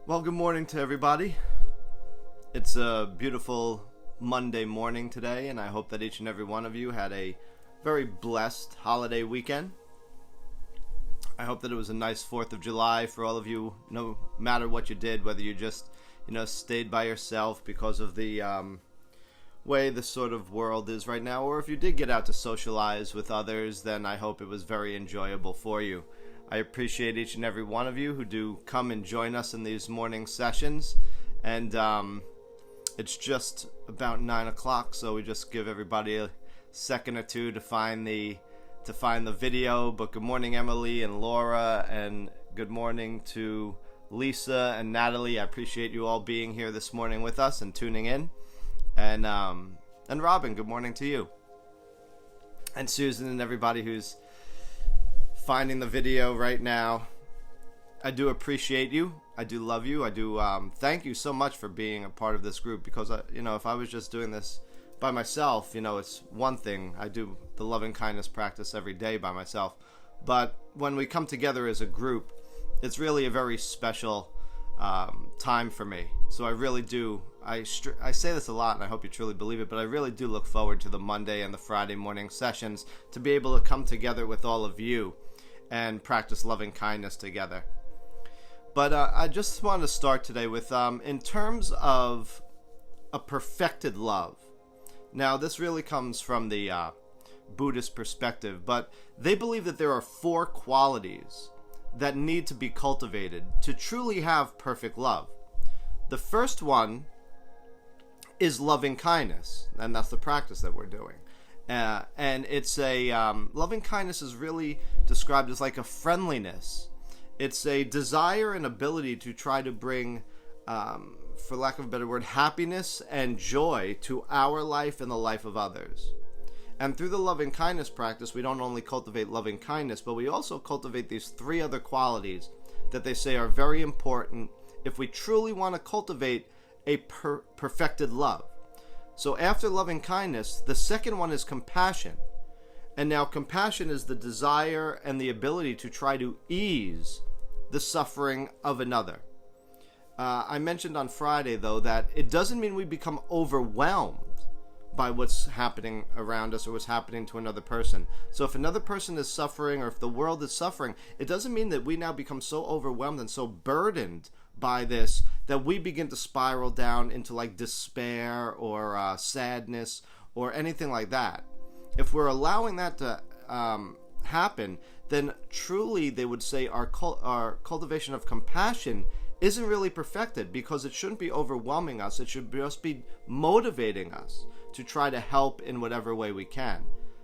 Well, good morning to everybody. It's a beautiful Monday morning today, and I hope that each and every one of you had a very blessed holiday weekend. I hope that it was a nice 4th of July for all of you, no matter what you did, whether you just, stayed by yourself because of the way the sort of world is right now, or if you did get out to socialize with others, then I hope it was very enjoyable for you. I appreciate each and every one of you who do come and join us in these morning sessions, and it's just about 9 o'clock, so we just give everybody a second or two to find the video. But good morning, Emily and Laura, and good morning to Lisa and Natalie. I appreciate you all being here this morning with us and tuning in, and Robin, good morning to you, and Susan and everybody who's finding the video right now. I do appreciate you. I do love you. I do thank you so much for being a part of this group, because if I was just doing this by myself, it's one thing. I do the loving kindness practice every day by myself, but when we come together as a group, it's really a very special time for me. So I really do. I say this a lot, and I hope you truly believe it, but I really do look forward to the Monday and the Friday morning sessions to be able to come together with all of you and practice loving kindness together. But I just want to start today with, in terms of a perfected love. Now, this really comes from the Buddhist perspective, but they believe that there are 4 qualities that need to be cultivated to truly have perfect love. The first one is loving kindness, and that's the practice that we're doing. And it's loving kindness is really described as like a friendliness. It's a desire and ability to try to bring, for lack of a better word, happiness and joy to our life and the life of others. And through the loving kindness practice, we don't only cultivate loving kindness, but we also cultivate these 3 other qualities that they say are very important if we truly want to cultivate a perfected love. So after loving kindness, the second one is compassion. And now compassion is the desire and the ability to try to ease the suffering of another. I mentioned on Friday, though, that it doesn't mean we become overwhelmed by what's happening around us or what's happening to another person. So if another person is suffering, or if the world is suffering, it doesn't mean that we now become so overwhelmed and so burdened by this that we begin to spiral down into like despair or sadness or anything like that. If we're allowing that to happen, then truly they would say our cultivation of compassion isn't really perfected, because it shouldn't be overwhelming us. It should just be motivating us to try to help in whatever way we can.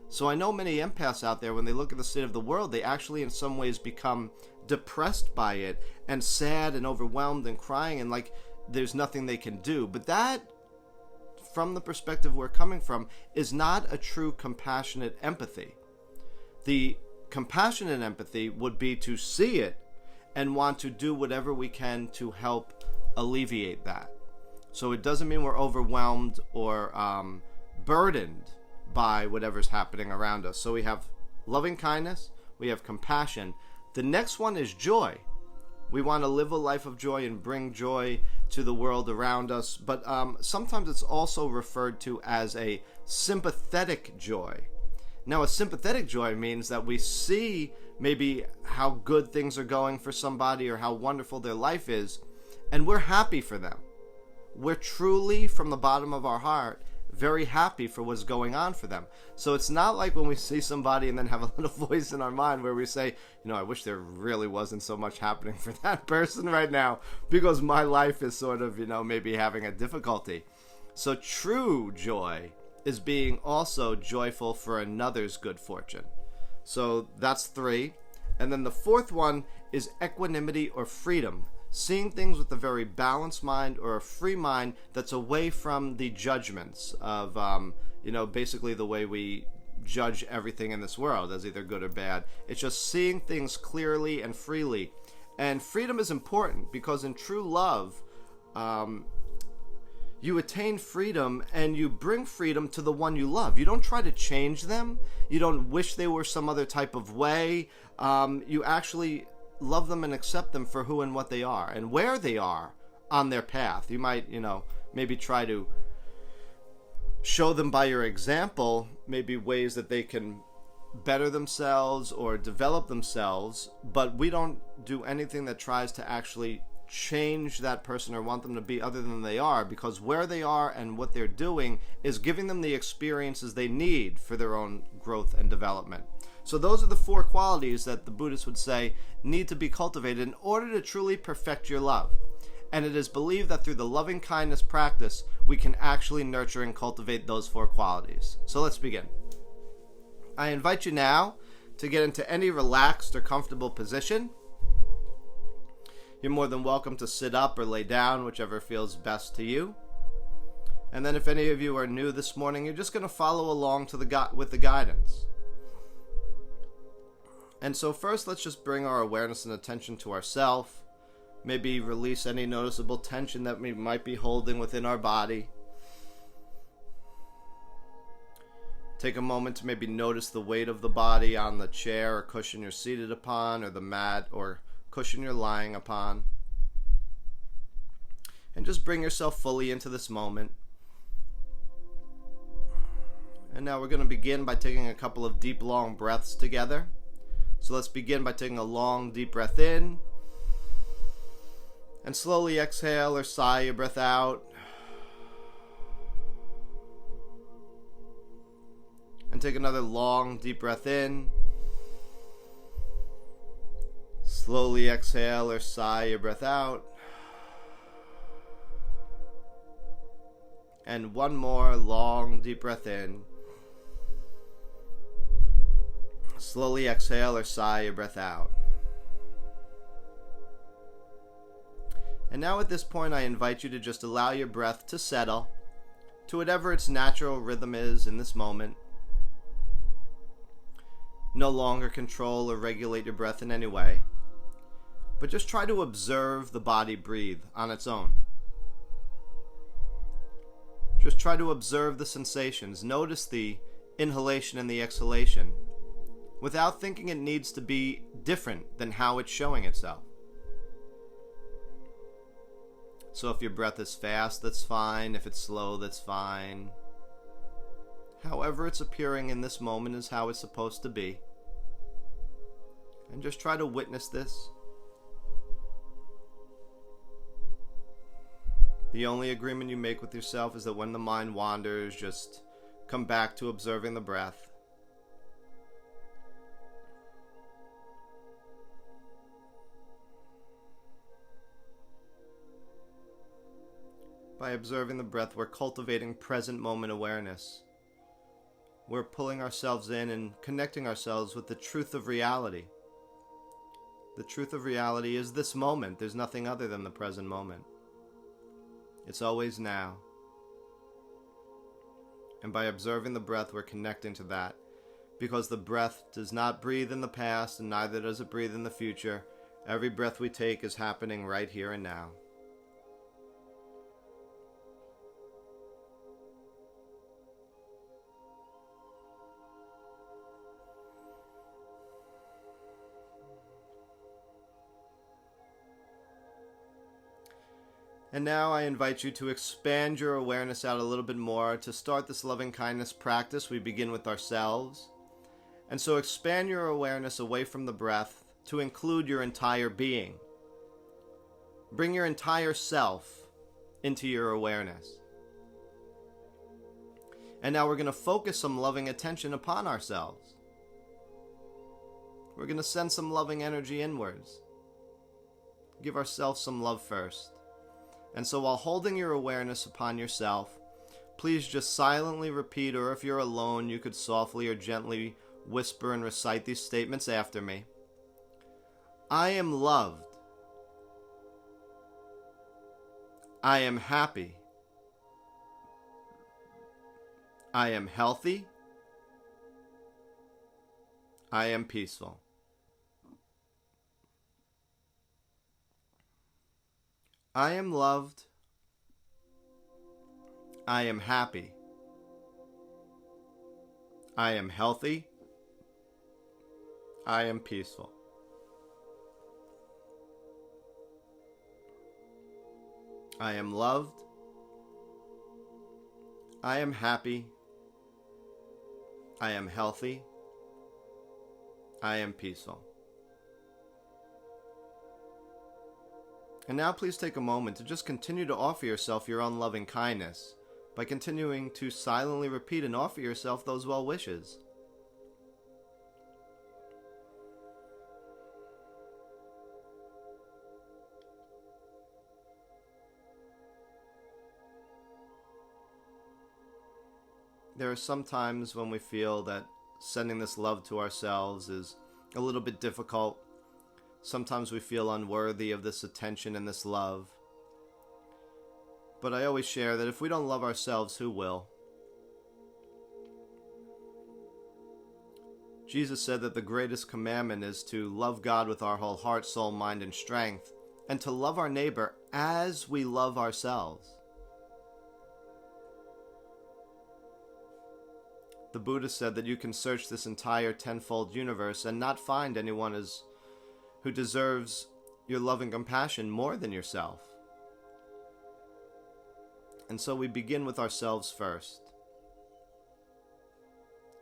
So I know many empaths out there, when they look at the state of the world, they actually in some ways become depressed by it and sad and overwhelmed and crying and like there's nothing they can do. But that, from the perspective we're coming from, is not a true compassionate empathy. The compassionate empathy would be to see it and want to do whatever we can to help alleviate that. So it doesn't mean we're overwhelmed or burdened by whatever's happening around us. So we have loving kindness, we have compassion. The next one is joy. We want to live a life of joy and bring joy to the world around us, but sometimes it's also referred to as a sympathetic joy. Now, a sympathetic joy means that we see maybe how good things are going for somebody or how wonderful their life is, and we're happy for them. We're truly, from the bottom of our heart, very happy for what's going on for them. So it's not like when we see somebody and then have a little voice in our mind where we say, I wish there really wasn't so much happening for that person right now, because my life is sort of, maybe having a difficulty. So true joy is being also joyful for another's good fortune. So that's 3. And then the 4th one is equanimity or freedom. Seeing things with a very balanced mind or a free mind that's away from the judgments of, basically the way we judge everything in this world as either good or bad. It's just seeing things clearly and freely. And freedom is important, because in true love, you attain freedom and you bring freedom to the one you love. You don't try to change them. You don't wish they were some other type of way. You actually love them and accept them for who and what they are and where they are on their path. You might, maybe try to show them by your example, maybe ways that they can better themselves or develop themselves, but we don't do anything that tries to actually change that person or want them to be other than they are, because where they are and what they're doing is giving them the experiences they need for their own growth and development. So those are the 4 qualities that the Buddhists would say need to be cultivated in order to truly perfect your love. And it is believed that through the loving kindness practice, we can actually nurture and cultivate those 4 qualities. So let's begin. I invite you now to get into any relaxed or comfortable position. You're more than welcome to sit up or lay down, whichever feels best to you. And then if any of you are new this morning, you're just going to follow along with the guidance. And so first, let's just bring our awareness and attention to ourselves. Maybe release any noticeable tension that we might be holding within our body. Take a moment to maybe notice the weight of the body on the chair or cushion you're seated upon, or the mat or cushion you're lying upon. And just bring yourself fully into this moment. And now we're going to begin by taking a couple of deep, long breaths together. So let's begin by taking a long, deep breath in. And slowly exhale or sigh your breath out. And take another long, deep breath in. Slowly exhale or sigh your breath out. And one more long, deep breath in. Slowly exhale or sigh your breath out. And now at this point, I invite you to just allow your breath to settle to whatever its natural rhythm is in this moment. No longer control or regulate your breath in any way, but just try to observe the body breathe on its own. Just try to observe the sensations. Notice the inhalation and the exhalation without thinking it needs to be different than how it's showing itself. So if your breath is fast, that's fine. If it's slow, that's fine. However it's appearing in this moment is how it's supposed to be. And just try to witness this. The only agreement you make with yourself is that when the mind wanders, just come back to observing the breath. By observing the breath, we're cultivating present moment awareness. We're pulling ourselves in and connecting ourselves with the truth of reality. The truth of reality is this moment. There's nothing other than the present moment. It's always now. And by observing the breath, we're connecting to that. Because the breath does not breathe in the past, and neither does it breathe in the future. Every breath we take is happening right here and now. And now I invite you to expand your awareness out a little bit more. To start this loving kindness practice, we begin with ourselves. And so expand your awareness away from the breath to include your entire being. Bring your entire self into your awareness. And now we're going to focus some loving attention upon ourselves. We're going to send some loving energy inwards. Give ourselves some love first. And so while holding your awareness upon yourself, please just silently repeat, or if you're alone, you could softly or gently whisper and recite these statements after me. I am loved. I am happy. I am healthy. I am peaceful. I am loved. I am happy. I am healthy. I am peaceful. I am loved. I am happy. I am healthy. I am peaceful. And now please take a moment to just continue to offer yourself your own loving kindness by continuing to silently repeat and offer yourself those well wishes. There are some times when we feel that sending this love to ourselves is a little bit difficult. Sometimes we feel unworthy of this attention and this love. But I always share that if we don't love ourselves, who will? Jesus said that the greatest commandment is to love God with our whole heart, soul, mind, and strength, and to love our neighbor as we love ourselves. The Buddha said that you can search this entire tenfold universe and not find anyone who deserves your love and compassion more than yourself. And so we begin with ourselves first,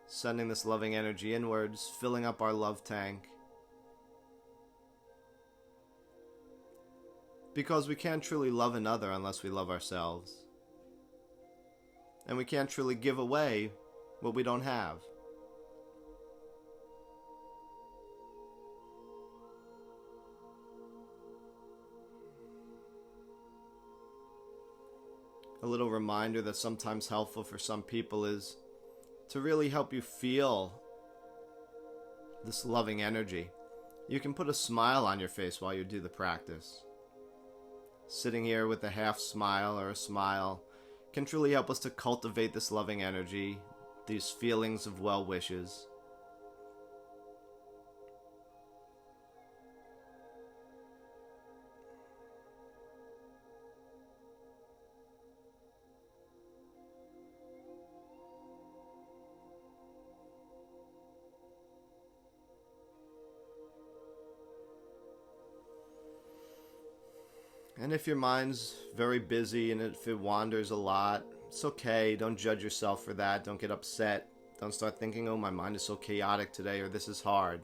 sending this loving energy inwards, filling up our love tank. Because we can't truly love another unless we love ourselves. And we can't truly give away what we don't have. A little reminder that's sometimes helpful for some people is to really help you feel this loving energy. You can put a smile on your face while you do the practice. Sitting here with a half smile or a smile can truly help us to cultivate this loving energy, these feelings of well wishes. And if your mind's very busy and if it wanders a lot, it's okay. Don't judge yourself for that. Don't get upset. Don't start thinking, oh, my mind is so chaotic today, or this is hard.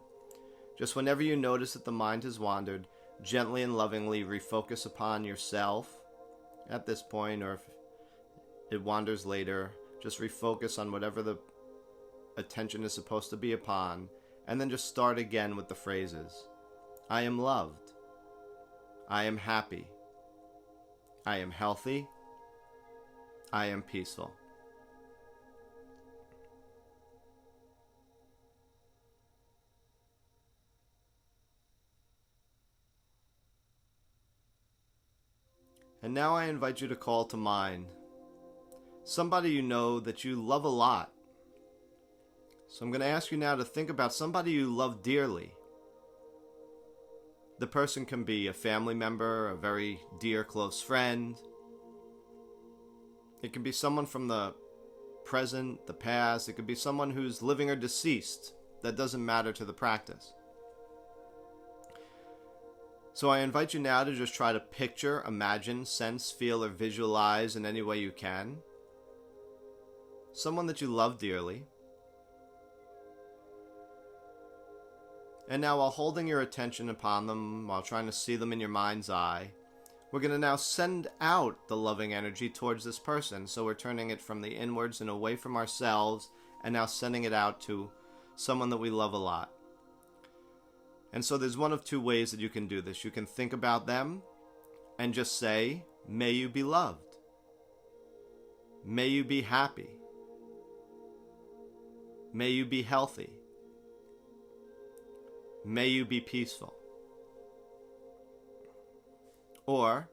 Just whenever you notice that the mind has wandered, gently and lovingly refocus upon yourself at this point, or if it wanders later, just refocus on whatever the attention is supposed to be upon, and then just start again with the phrases. I am loved. I am happy. I am healthy. I am peaceful. And now I invite you to call to mind somebody you know that you love a lot. So I'm going to ask you now to think about somebody you love dearly. The person can be a family member, a very dear close friend. It can be someone from the present, the past. It could be someone who's living or deceased. That doesn't matter to the practice. So I invite you now to just try to picture, imagine, sense, feel, or visualize in any way you can someone that you love dearly. And now, while holding your attention upon them, while trying to see them in your mind's eye, we're going to now send out the loving energy towards this person. So we're turning it from the inwards and away from ourselves, and now sending it out to someone that we love a lot. And so there's one of two ways that you can do this. You can think about them and just say, may you be loved. May you be happy. May you be healthy. May you be peaceful. Or,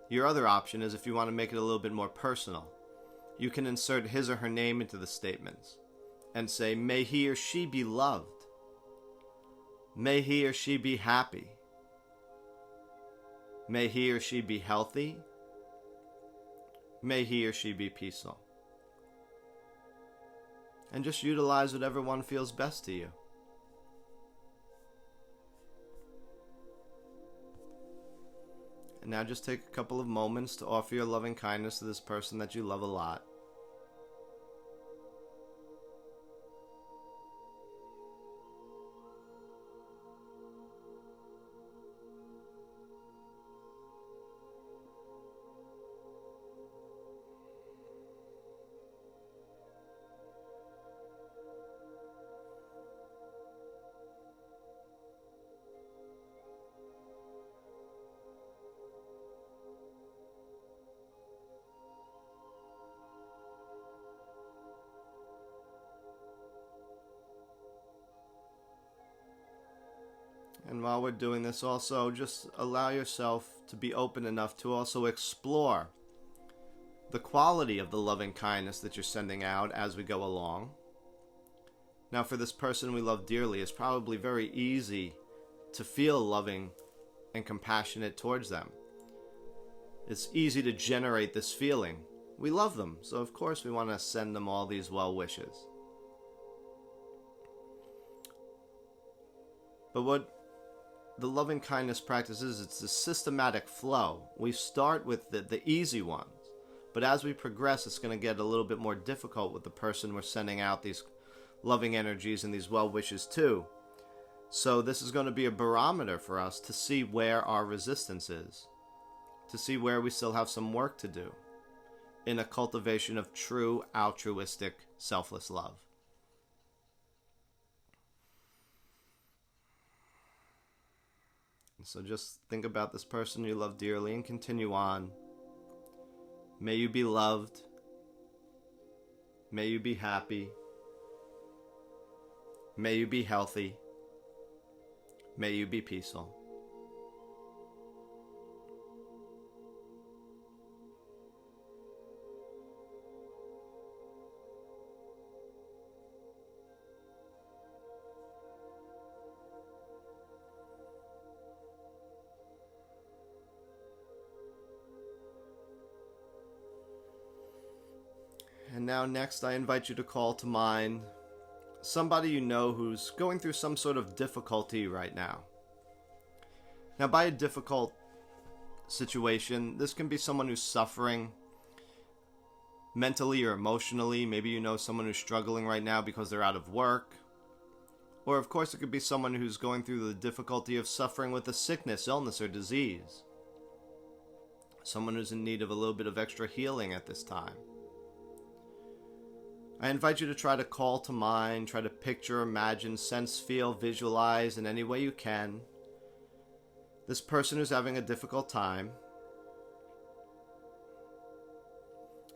your other option is if you want to make it a little bit more personal. You can insert his or her name into the statements and say, may he or she be loved. May he or she be happy. May he or she be healthy. May he or she be peaceful. And just utilize whatever one feels best to you. And now just take a couple of moments to offer your loving kindness to this person that you love a lot. And while we're doing this also, just allow yourself to be open enough to also explore the quality of the loving kindness that you're sending out as we go along. Now, for this person we love dearly, it's probably very easy to feel loving and compassionate towards them. It's easy to generate this feeling. We love them, so of course we want to send them all these well wishes. But what the loving kindness practice is, it's a systematic flow. We start with the easy ones, but as we progress, it's going to get a little bit more difficult with the person we're sending out these loving energies and these well wishes to. So this is going to be a barometer for us to see where our resistance is, to see where we still have some work to do in a cultivation of true altruistic, selfless love. So just think about this person you love dearly and continue on. May you be loved. May you be happy. May you be healthy. May you be peaceful. And now next I invite you to call to mind somebody you know who's going through some sort of difficulty right now. Now, by a difficult situation, this can be someone who's suffering mentally or emotionally. Maybe you know someone who's struggling right now because they're out of work. Or of course it could be someone who's going through the difficulty of suffering with a sickness, illness, or disease. Someone who's in need of a little bit of extra healing at this time. I invite you to try to call to mind, try to picture, imagine, sense, feel, visualize in any way you can this person who's having a difficult time.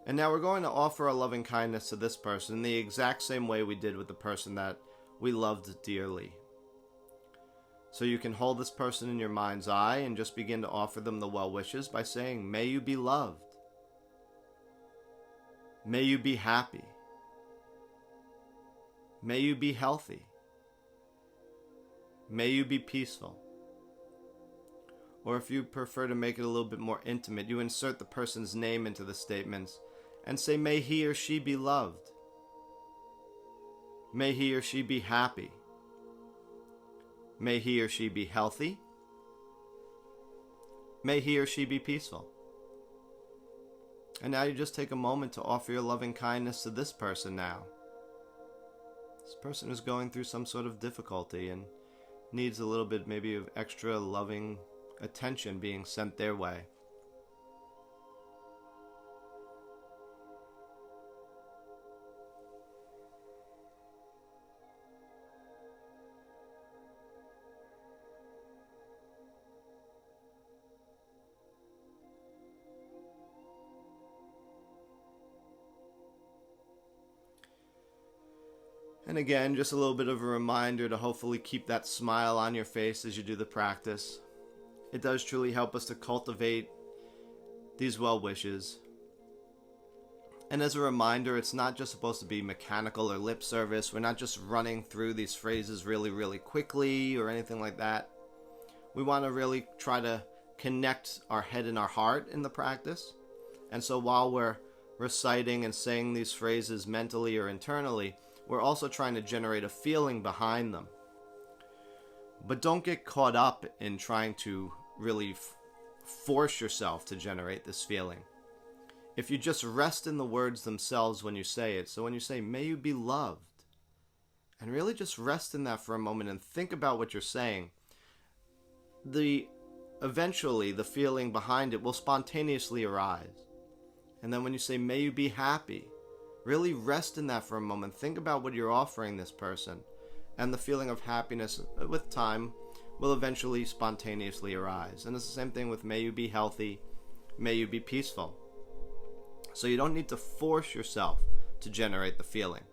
And now we're going to offer our loving kindness to this person the exact same way we did with the person that we loved dearly. So you can hold this person in your mind's eye and just begin to offer them the well wishes by saying, may you be loved. May you be happy. May you be healthy. May you be peaceful. Or if you prefer to make it a little bit more intimate, you insert the person's name into the statements and say, may he or she be loved. May he or she be happy. May he or she be healthy. May he or she be peaceful. And now you just take a moment to offer your loving kindness to this person now. This person is going through some sort of difficulty and needs a little bit maybe of extra loving attention being sent their way. And again, just a little bit of a reminder to hopefully keep that smile on your face as you do the practice. It does truly help us to cultivate these well wishes. And as a reminder, it's not just supposed to be mechanical or lip service. We're not just running through these phrases really, really quickly or anything like that. We want to really try to connect our head and our heart in the practice. And so while we're reciting and saying these phrases mentally or internally, we're also trying to generate a feeling behind them. But don't get caught up in trying to really force yourself to generate this feeling. If you just rest in the words themselves when you say it, so when you say, may you be loved, and really just rest in that for a moment and think about what you're saying, eventually the feeling behind it will spontaneously arise. And then when you say, may you be happy, really rest in that for a moment. Think about what you're offering this person, and the feeling of happiness with time will eventually spontaneously arise. And it's the same thing with may you be healthy, may you be peaceful. So you don't need to force yourself to generate the feeling,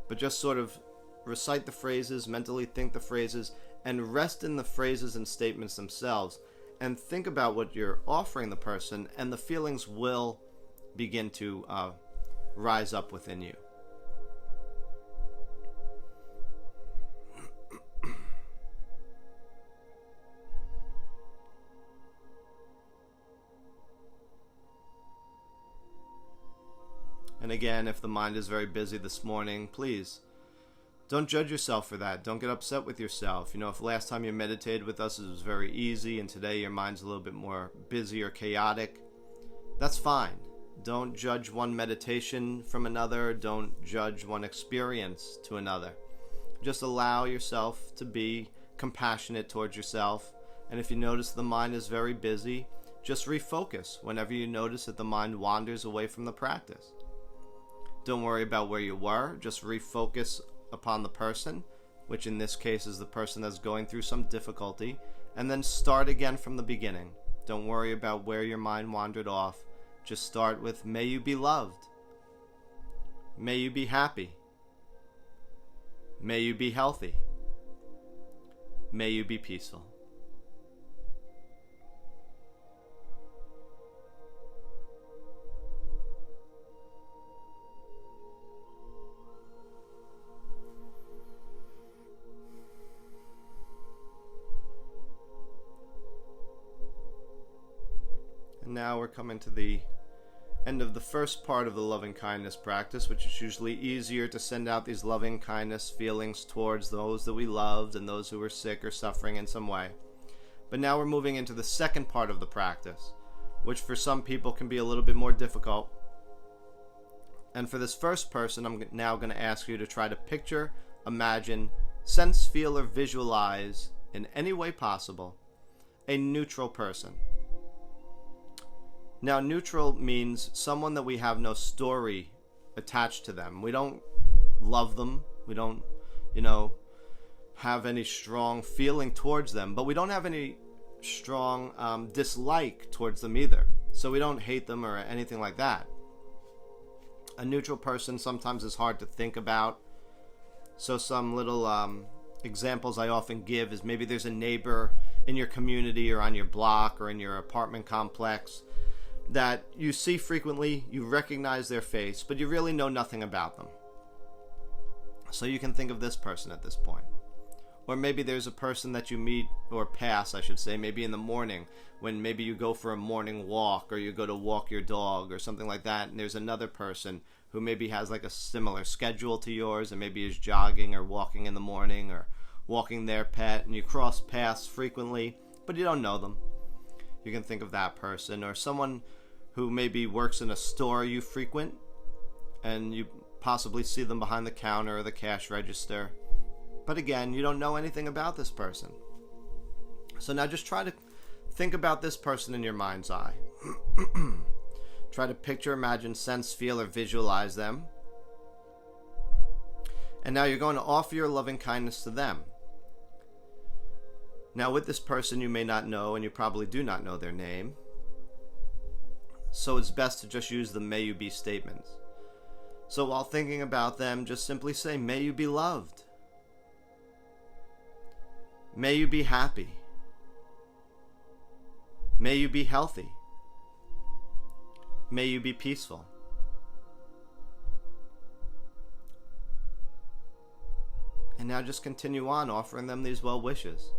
but just sort of recite the phrases, mentally think the phrases, and rest in the phrases and statements themselves, and think about what you're offering the person, and the feelings will begin to rise up within you. And again, if the mind is very busy this morning, please don't judge yourself for that. Don't get upset with yourself. If last time you meditated with us it was very easy and today your mind's a little bit more busy or chaotic, that's fine. Don't judge one meditation from another. Don't judge one experience to another. Just allow yourself to be compassionate towards yourself. And if you notice the mind is very busy, just refocus whenever you notice that the mind wanders away from the practice. Don't worry about where you were. Just refocus upon the person, which in this case is the person that's going through some difficulty, and then start again from the beginning. Don't worry about where your mind wandered off. Just start with, may you be loved. May you be happy. May you be healthy. May you be peaceful. And now we're coming to the end of the first part of the loving kindness practice, which is usually easier to send out these loving kindness feelings towards those that we loved and those who were sick or suffering in some way. But now we're moving into the second part of the practice, which for some people can be a little bit more difficult. And for this first person, I'm now going to ask you to try to picture, imagine, sense, feel, or visualize in any way possible a neutral person. Now, neutral means someone that we have no story attached to them. We don't love them. We don't, have any strong feeling towards them. But we don't have any strong dislike towards them either. So we don't hate them or anything like that. A neutral person sometimes is hard to think about. So some little examples I often give is maybe there's a neighbor in your community or on your block or in your apartment complex that you see frequently, you recognize their face, but you really know nothing about them. So you can think of this person at this point. Or maybe there's a person that you meet, or pass, I should say, maybe in the morning, when maybe you go for a morning walk, or you go to walk your dog, or something like that, and there's another person who maybe has like a similar schedule to yours, and maybe is jogging or walking in the morning, or walking their pet, and you cross paths frequently, but you don't know them. You can think of that person, or someone who maybe works in a store you frequent, and you possibly see them behind the counter or the cash register. But again, you don't know anything about this person. So now just try to think about this person in your mind's eye. Try to picture, imagine, sense, feel, or visualize them. And now you're going to offer your loving kindness to them. Now with this person you may not know, and you probably do not know their name, so it's best to just use the may you be statements. So while thinking about them, just simply say, may you be loved. May you be happy. May you be healthy. May you be peaceful. And now just continue on offering them these well wishes.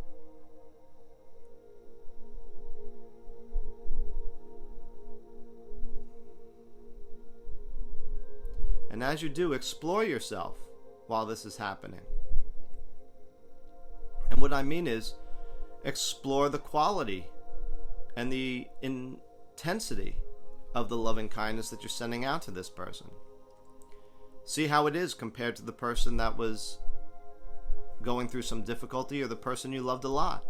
And as you do, explore yourself while this is happening. And what I mean is, explore the quality and the intensity of the loving kindness that you're sending out to this person. See how it is compared to the person that was going through some difficulty, or the person you loved a lot.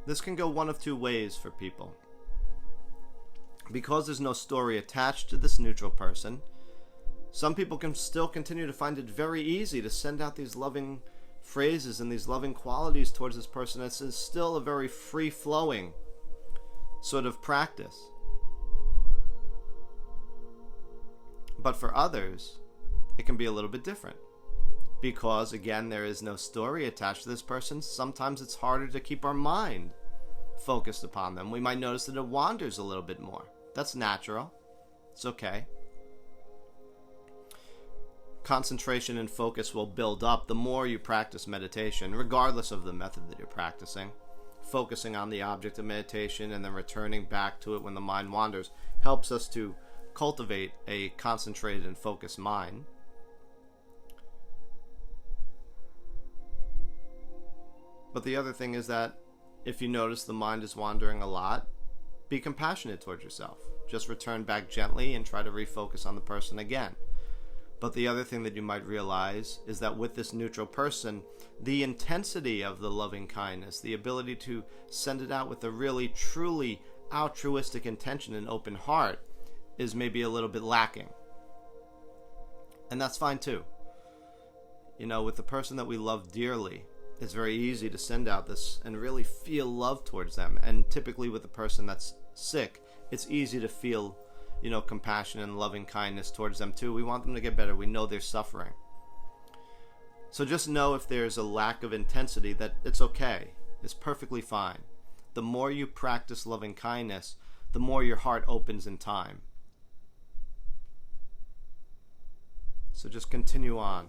This can go one of two ways for people. Because there's no story attached to this neutral person, some people can still continue to find it very easy to send out these loving phrases and these loving qualities towards this person. It's still a very free-flowing sort of practice. But for others, it can be a little bit different. Because, again, there is no story attached to this person. Sometimes it's harder to keep our mind focused upon them. We might notice that it wanders a little bit more. That's natural. It's okay. Concentration and focus will build up the more you practice meditation, regardless of the method that you're practicing. Focusing on the object of meditation and then returning back to it when the mind wanders helps us to cultivate a concentrated and focused mind. But the other thing is that if you notice the mind is wandering a lot, be compassionate towards yourself. Just return back gently and try to refocus on the person again. But the other thing that you might realize is that with this neutral person, the intensity of the loving kindness, the ability to send it out with a really, truly altruistic intention and open heart is maybe a little bit lacking. And that's fine too. You know, with the person that we love dearly, it's very easy to send out this and really feel love towards them. And typically with the person that's sick, it's easy to feel, you know, compassion and loving kindness towards them too. We want them to get better. We know they're suffering. So just know if there's a lack of intensity that it's okay. It's perfectly fine. The more you practice loving kindness, the more your heart opens in time. So just continue on.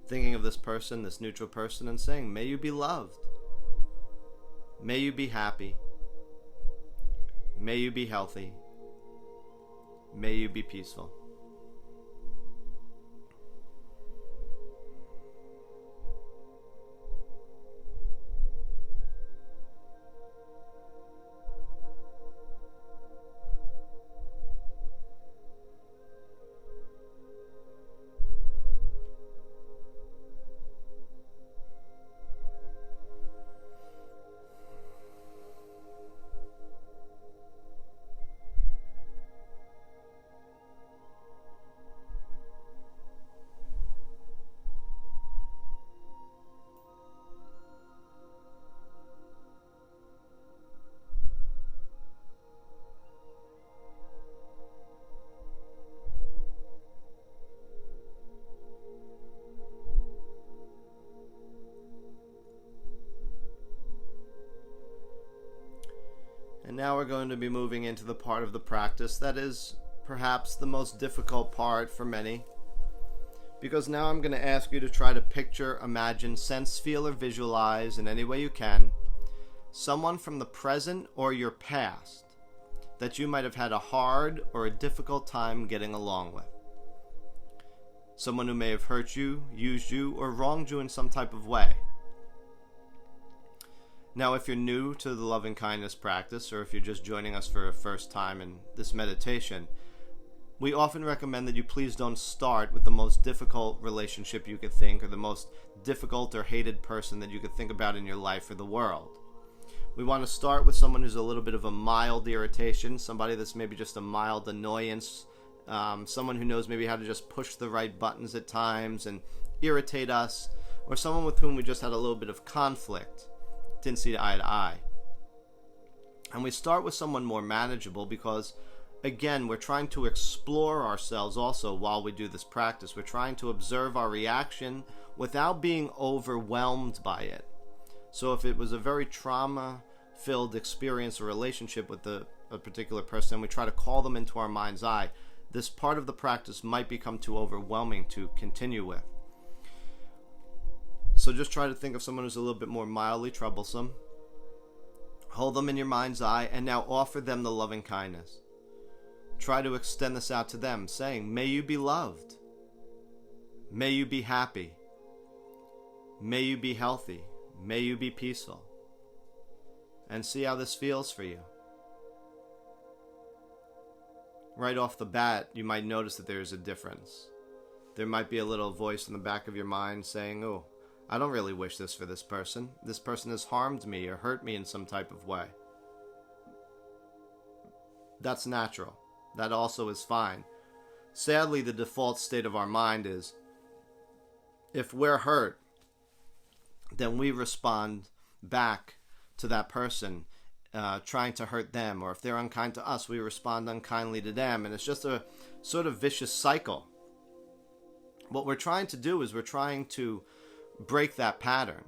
Thinking of this person, this neutral person, and saying, may you be loved. May you be happy. May you be healthy. May you be peaceful. And now we're going to be moving into the part of the practice that is perhaps the most difficult part for many. Because now I'm going to ask you to try to picture, imagine, sense, feel, or visualize in any way you can someone from the present or your past that you might have had a hard or a difficult time getting along with. Someone who may have hurt you, used you, or wronged you in some type of way. Now, if you're new to the loving kindness practice, or if you're just joining us for a first time in this meditation, we often recommend that you please don't start with the most difficult relationship you could think, or the most difficult or hated person that you could think about in your life or the world. We want to start with someone who's a little bit of a mild irritation, somebody that's maybe just a mild annoyance, someone who knows maybe how to just push the right buttons at times and irritate us, or someone with whom we just had a little bit of conflict. Didn't see eye to eye. And we start with someone more manageable because, again, we're trying to explore ourselves also while we do this practice. We're trying to observe our reaction without being overwhelmed by it. So if it was a very trauma-filled experience or relationship with a particular person, we try to call them into our mind's eye, this part of the practice might become too overwhelming to continue with. So just try to think of someone who's a little bit more mildly troublesome. Hold them in your mind's eye and now offer them the loving kindness. Try to extend this out to them, saying, may you be loved. May you be happy. May you be healthy. May you be peaceful. And see how this feels for you. Right off the bat, you might notice that there's a difference. There might be a little voice in the back of your mind saying, oh, I don't really wish this for this person. This person has harmed me or hurt me in some type of way. That's natural. That also is fine. Sadly, the default state of our mind is, if we're hurt, then we respond back to that person, trying to hurt them. Or if they're unkind to us, we respond unkindly to them. And it's just a sort of vicious cycle. What we're trying to do is we're trying to break that pattern.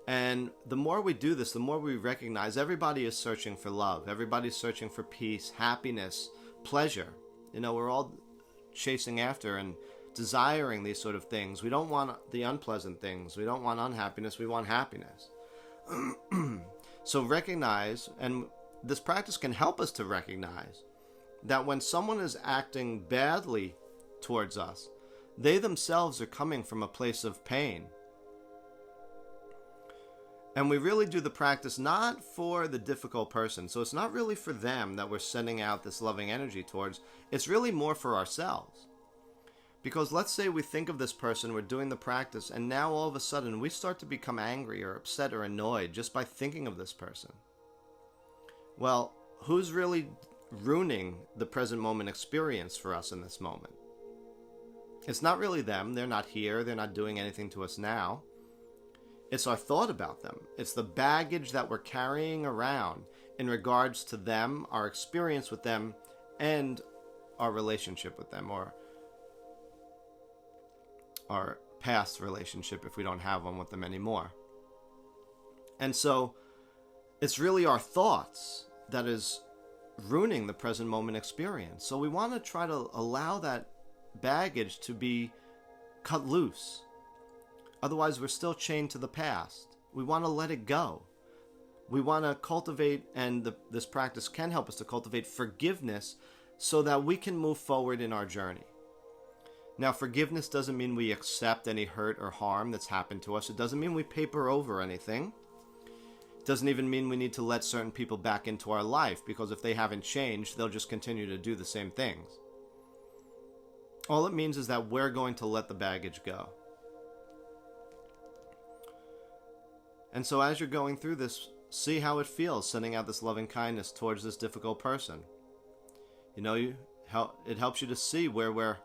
And the more we do this, the more we recognize everybody is searching for love. Everybody's searching for peace, happiness, pleasure. We're all chasing after and desiring these sort of things. We don't want the unpleasant things. We don't want unhappiness. We want happiness. So recognize, and this practice can help us to recognize, that when someone is acting badly towards us, they themselves are coming from a place of pain. And we really do the practice not for the difficult person. So it's not really for them that we're sending out this loving energy towards. It's really more for ourselves. Because let's say we think of this person, we're doing the practice, and now all of a sudden we start to become angry or upset or annoyed just by thinking of this person. Well, who's really ruining the present moment experience for us in this moment? It's not really them. They're not here. They're not doing anything to us now. It's our thought about them. It's the baggage that we're carrying around in regards to them, our experience with them, and our relationship with them, or our past relationship if we don't have one with them anymore. And so it's really our thoughts that is ruining the present moment experience. So we want to try to allow that baggage to be cut loose. Otherwise, we're still chained to the past. We want to let it go. We want to cultivate, and this practice can help us to cultivate forgiveness so that we can move forward in our journey. Now, forgiveness doesn't mean we accept any hurt or harm that's happened to us. It doesn't mean we paper over anything. It doesn't even mean we need to let certain people back into our life, because if they haven't changed, they'll just continue to do the same things. All it means is that we're going to let the baggage go. And so as you're going through this, see how it feels sending out this loving kindness towards this difficult person. It helps you to see where we're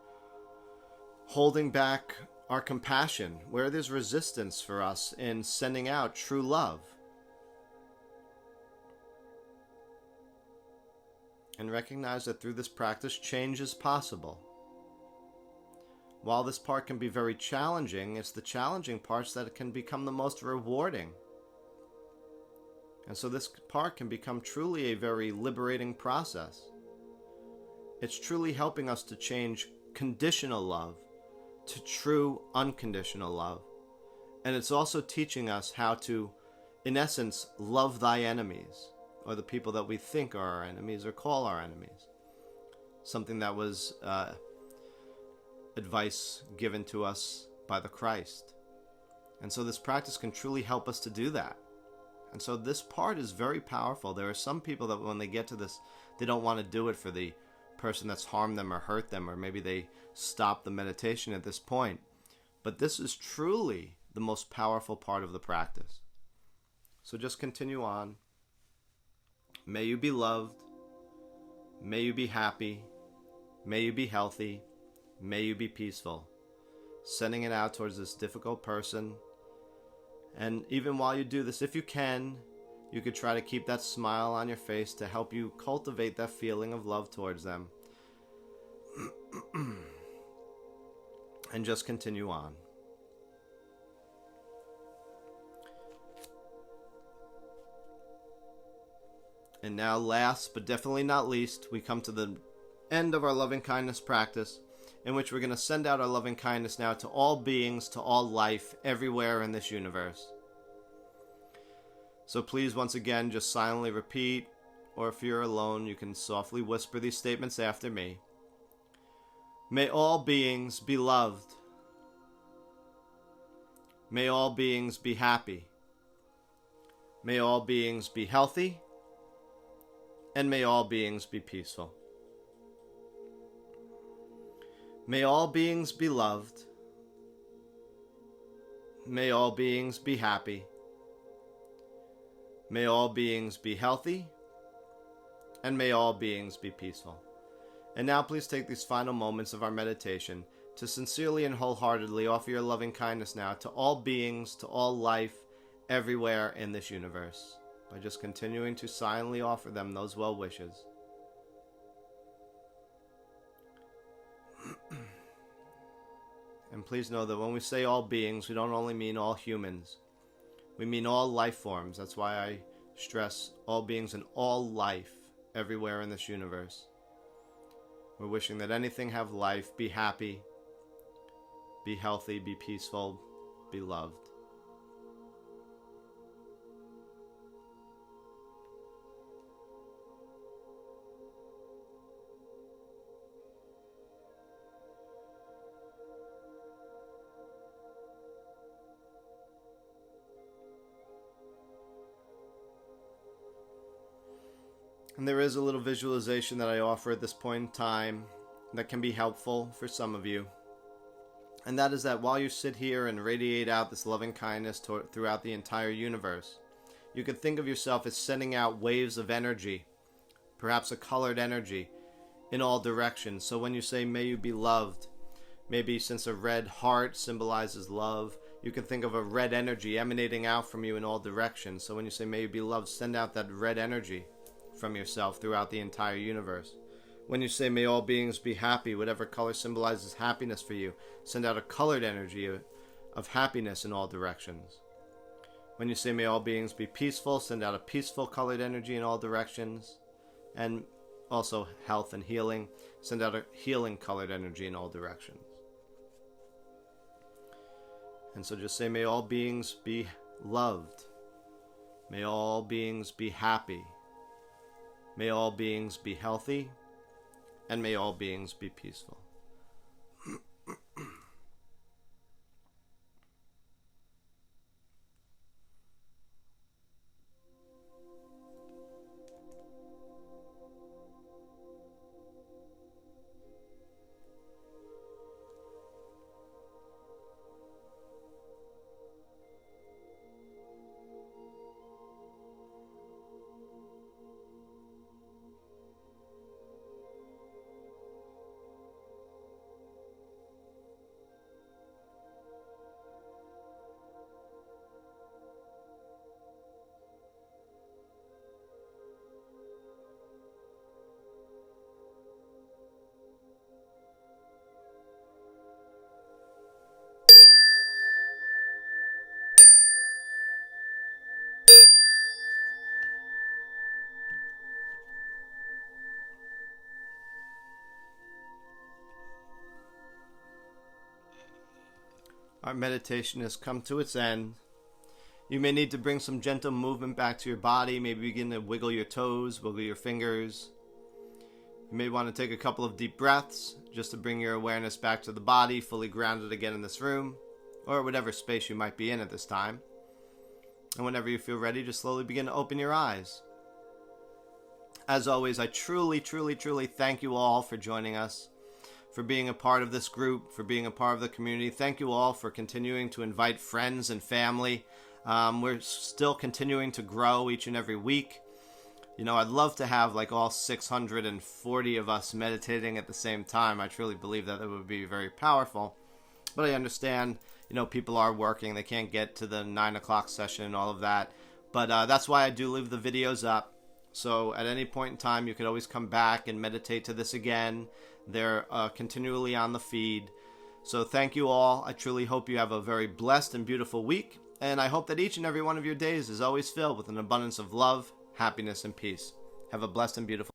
holding back our compassion, where there's resistance for us in sending out true love. And recognize that through this practice, change is possible. While this part can be very challenging, it's the challenging parts that can become the most rewarding. And so this part can become truly a very liberating process. It's truly helping us to change conditional love to true unconditional love. And it's also teaching us how to, in essence, love thy enemies, or the people that we think are our enemies or call our enemies. Something that was advice given to us by the Christ. And so this practice can truly help us to do that. And so this part is very powerful. There are some people that when they get to this, they don't want to do it for the person that's harmed them or hurt them, or maybe they stop the meditation at this point. But this is truly the most powerful part of the practice. So just continue on. May you be loved. May you be happy. May you be healthy. May you be peaceful. Sending it out towards this difficult person. And even while you do this, if you can, you could try to keep that smile on your face to help you cultivate that feeling of love towards them. And just continue on. And now, last but definitely not least, we come to the end of our loving kindness practice, in which we're going to send out our loving kindness now to all beings, to all life, everywhere in this universe. So please, once again, just silently repeat, or if you're alone, you can softly whisper these statements after me. May all beings be loved. May all beings be happy. May all beings be healthy. And may all beings be peaceful. May all beings be loved. May all beings be happy. May all beings be healthy. And may all beings be peaceful. And now please take these final moments of our meditation to sincerely and wholeheartedly offer your loving kindness now to all beings, to all life, everywhere in this universe, by just continuing to silently offer them those well wishes. And please know that when we say all beings, we don't only mean all humans. We mean all life forms. That's why I stress all beings and all life everywhere in this universe. We're wishing that anything have life, be happy, be healthy, be peaceful, be loved. And there is a little visualization that I offer at this point in time that can be helpful for some of you. And that is that while you sit here and radiate out this loving kindness throughout the entire universe, you can think of yourself as sending out waves of energy, perhaps a colored energy, in all directions. So when you say, may you be loved, maybe since a red heart symbolizes love, you can think of a red energy emanating out from you in all directions. So when you say, may you be loved, send out that red energy from yourself throughout the entire universe. When you say, may all beings be happy, whatever color symbolizes happiness for you, send out a colored energy of happiness in all directions. When you say, may all beings be peaceful, send out a peaceful colored energy in all directions. And also health and healing, send out a healing colored energy in all directions. And so just say, may all beings be loved. May all beings be happy. May all beings be healthy. And may all beings be peaceful. Our meditation has come to its end. You may need to bring some gentle movement back to your body. Maybe begin to wiggle your toes, wiggle your fingers. You may want to take a couple of deep breaths just to bring your awareness back to the body, fully grounded again in this room, or whatever space you might be in at this time. And whenever you feel ready, just slowly begin to open your eyes. As always, I truly thank you all for joining us, for being a part of this group, for being a part of the community. Thank you all for continuing to invite friends and family. We're still continuing to grow each and every week. You know, I'd love to have like all 640 of us meditating at the same time. I truly believe that it would be very powerful. But I understand, you know, people are working. They can't get to the 9 o'clock session and all of that. But that's why I do leave the videos up. So at any point in time, you could always come back and meditate to this again. They're continually on the feed. So thank you all. I truly hope you have a very blessed and beautiful week. And I hope that each and every one of your days is always filled with an abundance of love, happiness, and peace. Have a blessed and beautiful